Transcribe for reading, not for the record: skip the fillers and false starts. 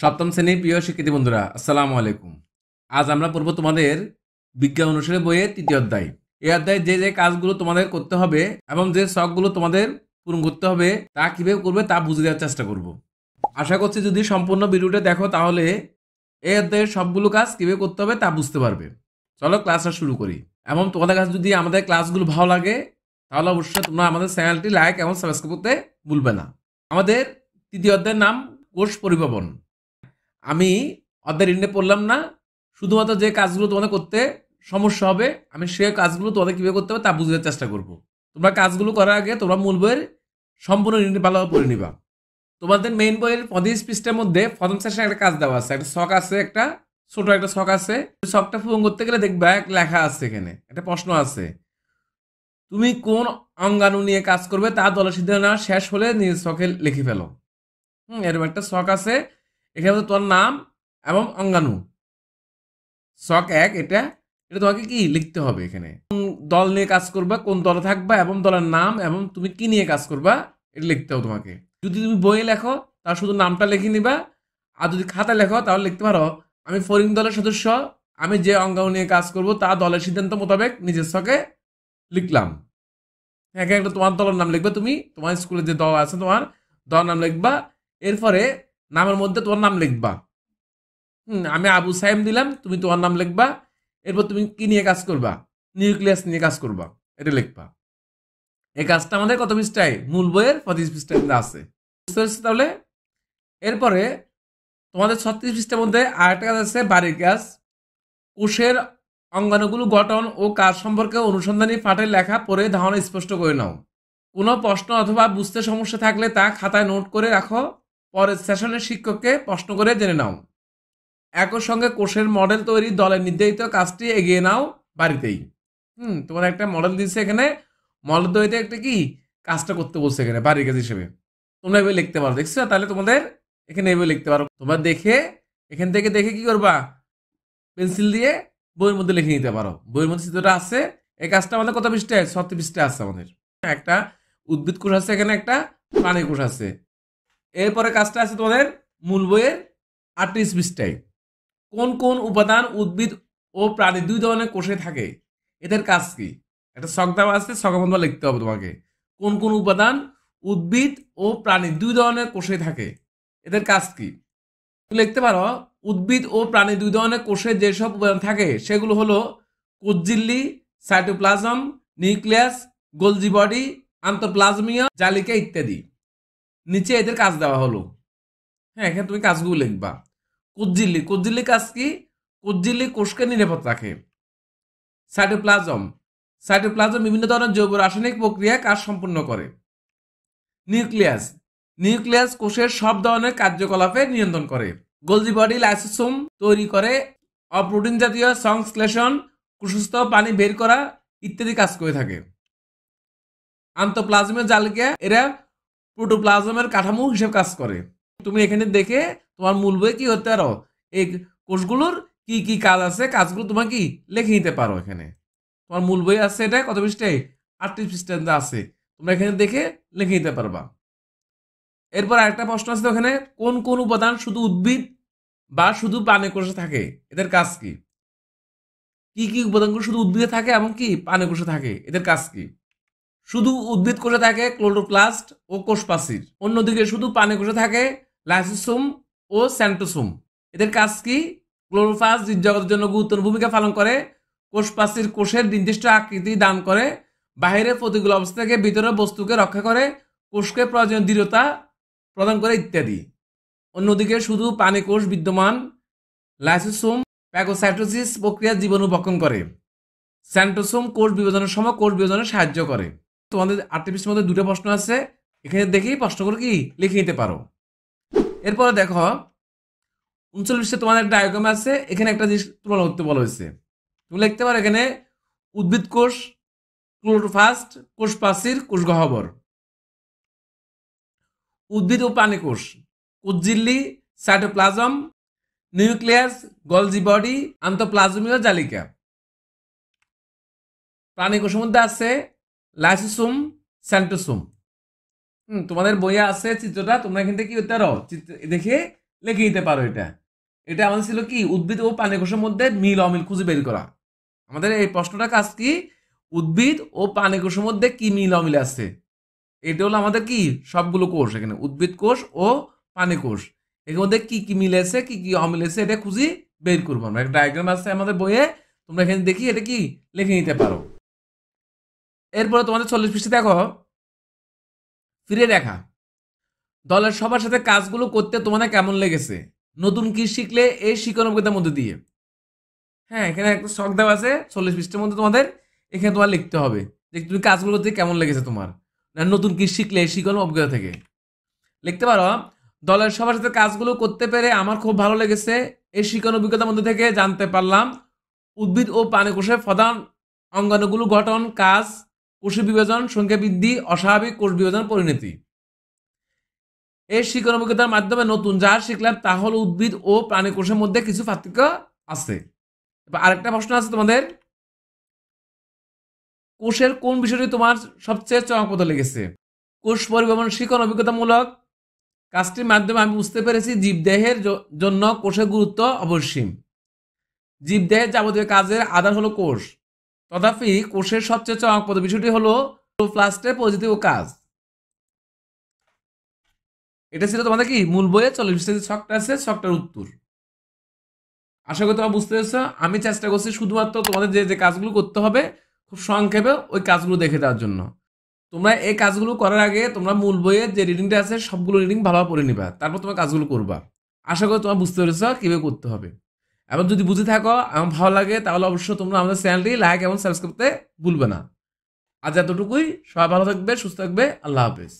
সপ্তম শ্রেণীর প্রিয় শিক্ষার্থী বন্ধুরা, আসসালামু আলাইকুম। আজ আমরা পড়ব তোমাদের বিজ্ঞান অনুসারে বইয়ের তৃতীয় অধ্যায়। এই অধ্যায়ে যে যে কাজগুলো তোমাদের করতে হবে এবং যে শখগুলো তোমাদের পূরণ করতে হবে তা কিভাবে করবে তা বুঝে দেওয়ার চেষ্টা করব। আশা করছি যদি সম্পূর্ণ ভিডিওটা দেখো তাহলে এই অধ্যায়ের সবগুলো কাজ কিভাবে করতে হবে তা বুঝতে পারবে। চলো ক্লাসটা শুরু করি। এবং তোমাদের কাছে যদি আমাদের ক্লাসগুলো ভালো লাগে তাহলে অবশ্যই তোমরা আমাদের চ্যানেলটি লাইক এবং সাবস্ক্রাইব করতে ভুলবে না। আমাদের তৃতীয় অধ্যায়ের নাম কোষ পরিভ্রমণ। আমি অধ্যায় ইন্ডে পড়লাম না, শুধুমাত্র যে কাজগুলো তোমাদের করতে সমস্যা হবে আমি সে কাজগুলো তোমাদের কীভাবে করতে হবে তা বুঝতে চেষ্টা করব। তোমরা কাজগুলো করার আগে তোমরা মূল বইয়ের সম্পূর্ণ ইন্ডে ভালোভাবে পড়ে নিবা। তোমাদের মেইন বইয়ের 35 পৃষ্ঠার মধ্যে প্রথম সেকশনে একটা কাজ দেওয়া আছে, একটা ছক আছে, একটা ছোট একটা ছক আছে। ছকটা পূরণ করতে গেলে দেখবা একটা লেখা আছে, এখানে একটা প্রশ্ন আছে, তুমি কোন অঙ্গাণু নিয়ে কাজ করবে তা দলের সিদ্ধান্ত নেওয়া শেষ হলে নিজ ছকে লিখে ফেলো। এরকম একটা ছক আছে, এখানে তোমার নাম এবং অঙ্গাণু। ছক এক, এটা এটা তোমাকে কি লিখতে হবে, এখানে কোন দল নিয়ে কাজ করবা, কোন দলে থাকবা এবং দলের নাম এবং তুমি কি নিয়ে কাজ করবা এটা লিখতে হবে তোমাকে। যদি তুমি বইয়ে লেখো তাহলে শুধু নামটা লিখে নিবা, আর যদি খাতা লেখো তাহলে লিখতে পারো আমি ফরিং দলের সদস্য, আমি যে অঙ্গাণু নিয়ে কাজ করব তা দলের সিদ্ধান্ত মোতাবেক নিজের ছকে লিখলাম। এখানে একটা তোমার দলের নাম লিখবে, তুমি তোমার স্কুলে যে দল আছে তোমার দলের নাম লিখবা, এরপরে নামের মধ্যে তোমার নাম লিখবা। আমি আবু সাইম দিলাম, তুমি তোমার নাম লিখবা, এরপর তুমি কি নিয়ে কাজ করবা, নিউক্লিয়াস নিয়ে কাজ করবা, এটা লিখবা। এই কাজটা আমাদের কত পৃষ্ঠায়, মূল বইয়ের 25 পৃষ্ঠায় আছে, বুঝতে পারছি তাহলে। এরপরে তোমাদের 36 পৃষ্ঠার মধ্যে আরেকটা কাজ আছে, বাড়ির কাজ। কোষের অঙ্গাণুগুলো গঠন ও কাজ সম্পর্কে অনুসন্ধানী পাঠের লেখা পড়ে ধারণা স্পষ্ট করে নাও। কোনো প্রশ্ন অথবা বুঝতে সমস্যা থাকলে তা খাতায় নোট করে রাখো, পরের সেশনে শিক্ষককে প্রশ্ন করে জেনে নাও। একই সঙ্গে কোষের মডেল তৈরি দলের নির্ধারিত কাজটি এগিয়ে নাও বাড়িতেই। তোমার একটা মডেল দিচ্ছে, এখানে মডেল তৈরিতে একটা কি কাজটা করতে বলছে এখানে বাড়ির কাজ হিসেবে। তোমরা এভাবে লিখতে পারো, দেখছো? তাহলে তোমাদের এখানে এভাবে লিখতে পারো। তোমরা দেখে এখান থেকে দেখে কি করবা, পেন্সিল দিয়ে বইয়ের মধ্যে লিখে নিতে পারো। বইয়ের মধ্যে চিত্রটা আছে। এই কাজটা আমাদের কত পৃষ্ঠায়, 36 পৃষ্ঠায় আছে আমাদের। একটা উদ্ভিদ কোষ আছে, এখানে একটা প্রাণী কোষ আছে। এরপরে কাজটা আছে তোমাদের মূল বইয়ের 38 পৃষ্ঠায়। কোন কোন উপাদান উদ্ভিদ ও প্রাণী দুই ধরনের কোষে থাকে, এদের কাজ কি? একটা ছক দেওয়া আছে, ছকের মধ্যে লিখতে হবে তোমাকে কোন কোন উপাদান উদ্ভিদ ও প্রাণী দুই ধরনের কোষে থাকে, এদের কাজ কি। তুমি লিখতে পারো উদ্ভিদ ও প্রাণী দুই ধরনের কোষে যেসব উপাদান থাকে সেগুলো হলো কোষঝিল্লি, সাইটোপ্লাজম, নিউক্লিয়াস, গোলজি বডি, আন্তঃপ্লাজমীয় জালিকা ইত্যাদি। নিচে এদের কাজ দেওয়া হলো। এখানে তুমি কাজগুলো লিখবা। কোষঝিল্লি, কোষঝিল্লির কাজ কি? কোষঝিল্লি কোষকে নিরাপদ রাখে। সাইটোপ্লাজম, সাইটোপ্লাজম বিভিন্ন ধরনের জৈব রাসায়নিক প্রক্রিয়া কাজ সম্পন্ন করে। নিউক্লিয়াস, নিউক্লিয়াস কোষের সব ধরনের কার্যকলাপে নিয়ন্ত্রণ করে। গোলজি বডি লাইসোসোম তৈরি করে, অপ্রোটিন জাতীয় সংশ্লেষণ, কোষস্থ পানি বের করা ইত্যাদি কাজ করে থাকে। আন্তঃপ্লাজমীয় জালিকা, এরা প্রোটোপ্লাজমের কাঠামো হিসেবে কাজ করে। তুমি এখানে দেখে তোমার মূল বই কি হতে পারো, এই কোষগুলোর কি কি কাজ আছে কাজগুলো তোমার কি লিখে নিতে পারো। এখানে তোমার মূল বই আছে, এটা কত পৃষ্ঠায়, 38 পৃষ্ঠায় আছে। তোমরা এখানে দেখে লিখে নিতে পারবা। এরপর আরেকটা প্রশ্ন আছে ওখানে, কোন কোন উপাদান শুধু উদ্ভিদ বা শুধু প্রাণী কোষে থাকে, এদের কাজ কি? কি কি উপাদানগুলো শুধু উদ্ভিদে থাকে এবং কি প্রাণী কোষে থাকে, এদের কাজ কি? শুধু উদ্ভিদ কোষে থাকে ক্লোরোপ্লাস্ট ও কোষপ্রাচীর, অন্যদিকে শুধু প্রাণী কোষে থাকে লাইসোসোম ও সেন্ট্রোসোম। এদের কাজ কি? ক্লোরোপ্লাস্ট জীবজগতের জন্য গুরুত্বপূর্ণ ভূমিকা পালন করে, কোষপ্রাচীর কোষের নির্দিষ্ট আকৃতি দান করে, বাহিরে প্রতিকূল অবস্থা থেকে ভিতরের বস্তুকে রক্ষা করে, কোষকে প্রয়োজনীয় দৃঢ়তা প্রদান করে ইত্যাদি। অন্যদিকে শুধু প্রাণী কোষ বিদ্যমান লাইসোসোম প্যাগোসাইটোসিস প্রক্রিয়া জীবাণু ভক্ষণ করে, সেন্ট্রোসোম কোষ বিভাজনের সময় কোষ বিভাজনে সাহায্য করে। তোমাদের 38 মধ্যে দুটো প্রশ্ন আছে, এখানে দেখেই প্রশ্নগুলো কি লিখে নিতে পারো। এরপরে দেখো 39 তোমাদের একটা ডায়াগ্রাম আছে, এখানে একটা জিনিস তুলনা করতে বলা হয়েছে। তুমি লিখতে পারো এখানে উদ্ভিদ কোষ, ক্লোরোপ্লাস্ট, কোষ প্রাচীর, কোষ গহ্বর। উদ্ভিদ ও প্রাণী কোষ, কোষঝিল্লি, সাইটোপ্লাজম, নিউক্লিয়াস, গোলজি বডি, আন্তঃপ্লাজমীয় জালিকা। প্রাণী কোষের মধ্যে আছে লাইসোসোম, সেন্ট্রোসোম। তোমাদের বইয়ে আছে চিত্রটা, তোমরা এখান থেকে কি করতে পারো, চিত্র দেখে লিখে নিতে পারো। এটা এটা আমাদের ছিল কি, উদ্ভিদ ও প্রাণী কোষের মধ্যে মিল অমিল খুঁজে বের করা। আমাদের এই প্রশ্নটা কাজ কি, উদ্ভিদ ও প্রাণী কোষের মধ্যে কি মিল অমিল আছে। এটা হলো আমাদের কি, সবগুলো কোষ, এখানে উদ্ভিদ কোষ ও প্রাণী কোষ, এর মধ্যে কি কি মিল আছে কি কি অমিল আছে এটা খুঁজি বের করবো আমরা। একটা ডায়াগ্রাম আছে আমাদের বইয়ে, তোমরা এখানে দেখি এটা কি লিখে নিতে পারো। এরপরে তোমাদের 40 পৃষ্ঠে দেখো, ফিরে দেখা, দলের সবার সাথে কাজগুলো করতে তোমাদের কেমন লেগেছে, নতুন কি শিখলে এই শিক্ষণ অভিজ্ঞতার মধ্যে দিয়ে। হ্যাঁ, এখানে একটা শখ দেওয়া আছে 40 পৃষ্ঠের মধ্যে তোমাদের, এখানে তোমার লিখতে হবে যে তুমি কাজগুলো করতে কেমন লেগেছে তোমার, না নতুন কি শিখলে এই শিক্ষণ অভিজ্ঞতা থেকে। লিখতে পারো, দলের সবার সাথে কাজগুলো করতে পেরে আমার খুব ভালো লেগেছে। এই শিক্ষণ অভিজ্ঞতার মধ্যে থেকে জানতে পারলাম উদ্ভিদ ও প্রাণী কোষের প্রধান অঙ্গাণুগুলো গঠন, কাজ, কোষ বিভাজন, সংখ্যা বৃদ্ধি, অস্বাভাবিক কোষ বিভাজন পরিণতি। এই শিক্ষণ অভিজ্ঞতার মাধ্যমে নতুন যা শিখলাম তা হলো উদ্ভিদ ও প্রাণী কোষের মধ্যে কিছু পার্থক্য আছে। এবার আরেকটা প্রশ্ন আছে তোমাদের, কোষের কোন বিষয়টি তোমার সবচেয়ে চমকপ্রদ লেগেছে। কোষ পরিভ্রমণ শিক্ষণ অভিজ্ঞতামূলক কাজটির মাধ্যমে আমি বুঝতে পেরেছি জীবদেহের জন্য কোষের গুরুত্ব অপরিসীম। জীবদেহের যাবতীয় কাজের আধার হলো কোষ, তথাপি কোষের সবচেয়ে চমকপ্রদ বিষয়টি হলো ক্লোরোপ্লাস্টের পজিটিভ কাজ। এটা ছিল তোমাদের কি মূল বইয়ে 40 ছকটা আছে, ছকটার উত্তর। আশা করি তোমরা বুঝতে পেরেছ। আমি চেষ্টা করছি শুধুমাত্র তোমাদের যে যে কাজগুলো করতে হবে খুব সংক্ষেপে ওই কাজগুলো দেখে দেওয়ার জন্য। তোমরা এই কাজগুলো করার আগে তোমরা মূল বইয়ের যে রিডিংটা আছে সবগুলো রিডিং ভালোভাবে পড়ে নিবা, তারপর তোমরা কাজগুলো করবা। আশা করি তোমরা বুঝতে পেরেছ কিভাবে করতে হবে। এবং যদি বুঝে থাকো এবং ভালো লাগে তাহলে অবশ্যই তোমরা আমাদের চ্যানেলটি লাইক এবং সাবস্ক্রাইব করতে ভুলবে না। আজ এতটুকুই, সবাই ভালো থাকবে, সুস্থ থাকবে, আল্লাহ হাফেজ।